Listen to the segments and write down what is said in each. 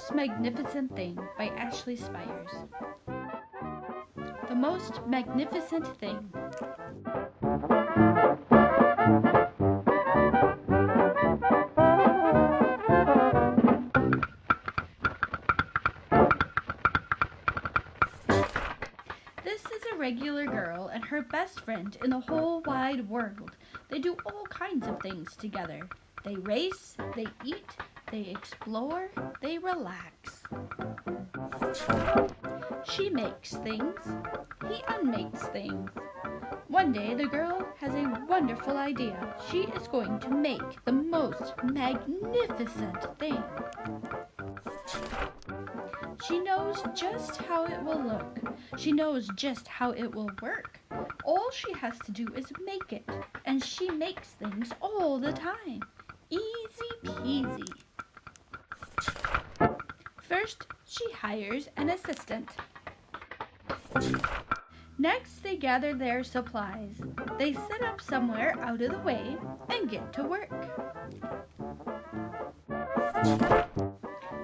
Most Magnificent Thing by Ashley Spires. The most magnificent thing. This is a regular girl and her best friend in the whole wide world. They do all kinds of things together. They race, they eat, they explore, they relax. She makes things, he unmakes things. One day the girl has a wonderful idea. She is going to make the most magnificent thing. She knows just how it will look. She knows just how it will work. All she has to do is make it, and she makes things all the time. Easy peasy. First, she hires an assistant. Next, they gather their supplies. They set up somewhere out of the way and get to work.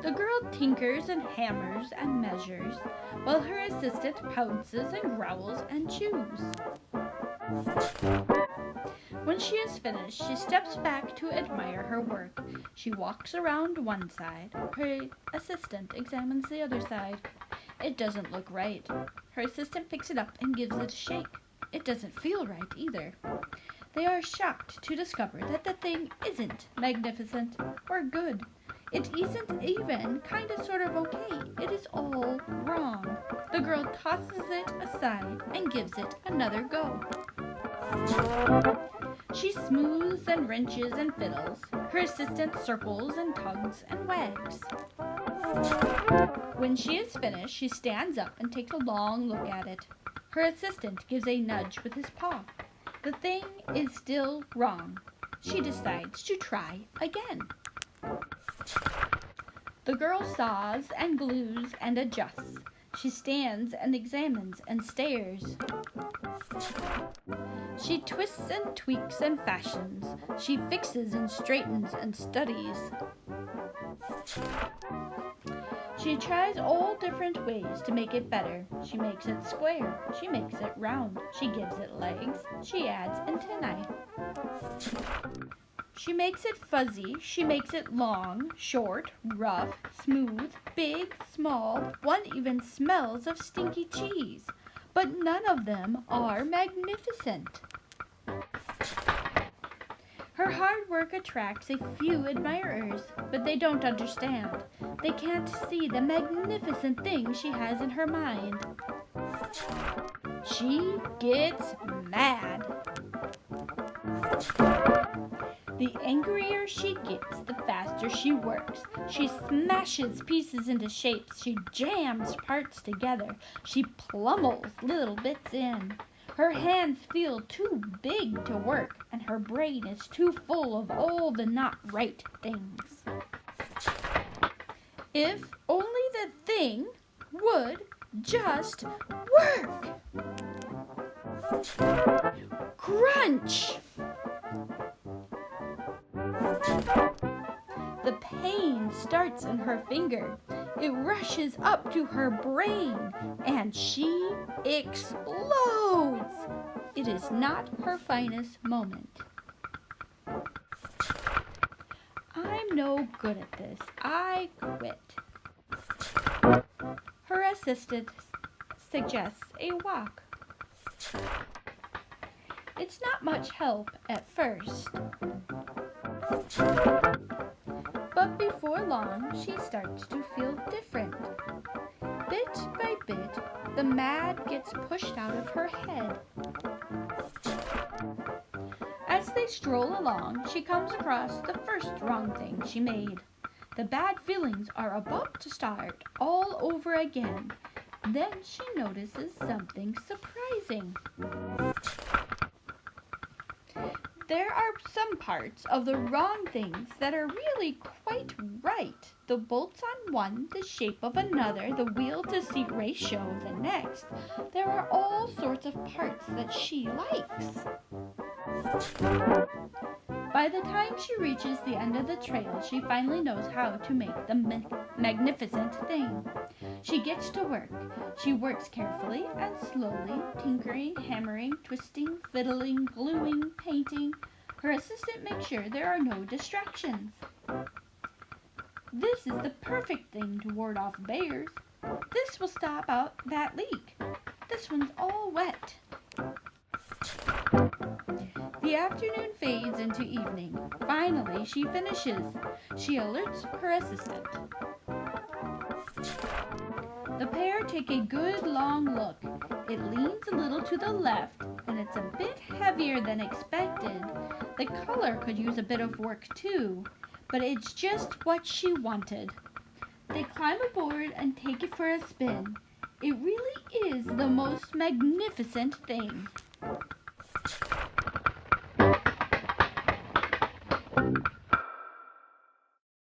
The girl tinkers and hammers and measures, while her assistant pounces and growls and chews. When she is finished, she steps back to admire her work. She walks around one side. Her assistant examines the other side. It doesn't look right. Her assistant picks it up and gives it a shake. It doesn't feel right either. They are shocked to discover that the thing isn't magnificent or good. It isn't even kind of sort of okay. It is all wrong. The girl tosses it aside and gives it another go. She smooths and wrenches and fiddles. Her assistant circles and tugs and wags. When she is finished, she stands up and takes a long look at it. Her assistant gives a nudge with his paw. The thing is still wrong. She decides to try again. The girl saws and glues and adjusts. She stands and examines and stares. She twists and tweaks and fashions. She fixes and straightens and studies. She tries all different ways to make it better. She makes it square. She makes it round. She gives it legs. She adds antennae. She makes it fuzzy. She makes it long, short, rough, smooth, big, small. One even smells of stinky cheese. But none of them are magnificent. Her hard work attracts a few admirers, but they don't understand. They can't see the magnificent thing she has in her mind. She gets mad. The angrier she gets, the faster she works. She smashes pieces into shapes. She jams parts together. She plummels little bits in. Her hands feel too big to work, and her brain is too full of all the not right things. If only the thing would just work! Crunch! The pain starts in her finger. It rushes up to her brain, and she explodes. It is not her finest moment. I'm no good at this. I quit. Her assistant suggests a walk. It's not much help at first. But before long, she starts to feel different. Bit by bit, the mad gets pushed out of her head. As they stroll along, she comes across the first wrong thing she made. The bad feelings are about to start all over again. Then she notices something surprising. There are some parts of the wrong things that are really quite right. The bolts on one, the shape of another, the wheel-to-seat ratio of the next. There are all sorts of parts that she likes. By the time she reaches the end of the trail, she finally knows how to make the magnificent thing. She gets to work. She works carefully and slowly, tinkering, hammering, twisting, fiddling, gluing, painting. Her assistant makes sure there are no distractions. This is the perfect thing to ward off bears. This will stop out that leak. This one's all wet. The afternoon fades into evening. Finally, she finishes. She alerts her assistant. The pair take a good long look. It leans a little to the left, and it's a bit heavier than expected. The color could use a bit of work too, but it's just what she wanted. They climb aboard and take it for a spin. It really is the most magnificent thing.